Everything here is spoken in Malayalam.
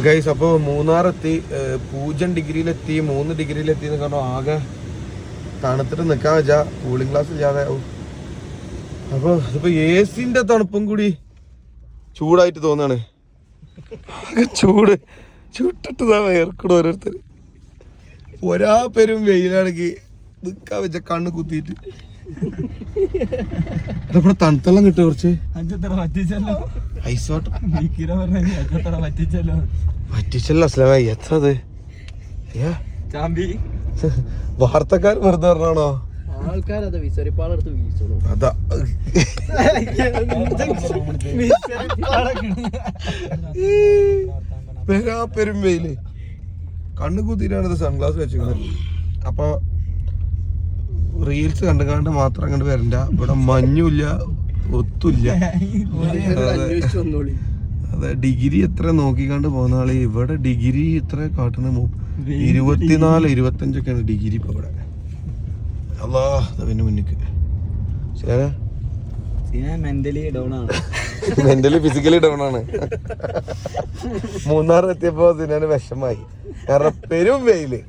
ഗൈസ് അപ്പോൾ മൂന്നാറെത്തി 0 ഡിഗ്രിയിലെത്തി 3 ഡിഗ്രിയിലെത്തി എന്ന് കാരണം ആകെ തണുത്തിട്ട് നിൽക്കാൻ വെച്ചാൽ കൂളിംഗ് ഗ്ലാസ് ഇല്ലാതെ ആവും. അപ്പോൾ ഇതിപ്പോൾ AC തണുപ്പും കൂടി ചൂടായിട്ട് തോന്നാണ്. ചുട്ടിട്ടതാ വേർക്കണം ഓരോരുത്തർ. ഒരാ പേരും വെയിലാണെങ്കിൽ നിൽക്കാൻ വെച്ച കണ്ണ് കുത്തിയിട്ട് ഇവിടെ തണുത്തെല്ലാം കിട്ടും കുറച്ച് ഐസ് വാട്ടർ പറ്റിച്ചല്ലോ അസ്ലാമായി. എത്ര അത് വാർത്തക്കാർ വെറുതെ പറഞ്ഞാണോ? അതാ പെരും വെയില് കണ്ണ് കുത്തിയിട്ടാണ് ഇത് സൺഗ്ലാസ് വെച്ചിരിക്കുന്നത്. അപ്പൊ റീൽസ് കണ്ടുകാണ്ട് മാത്രം അങ്ങോട്ട് വരണ്ട. ഇവിടെ മഞ്ഞുമില്ല ഒത്തുമില്ല. അതെ ഡിഗ്രി എത്ര നോക്കിക്കാണ്ട് പോകുന്ന ആള് ഇവിടെ ഡിഗ്രി എത്ര കാട്ടുന്ന 24, 25 ഡിഗ്രി ഇപ്പൊ ഇവിടെ. അല്ലാ പിന്നെ മുന്നിക്ക് മെന്റലി ഫിസിക്കലി ഡൗൺ ആണ്. മൂന്നാർ എത്തിയപ്പോ സിനാന് വിഷമായി. കാരണം പെരും വെയില്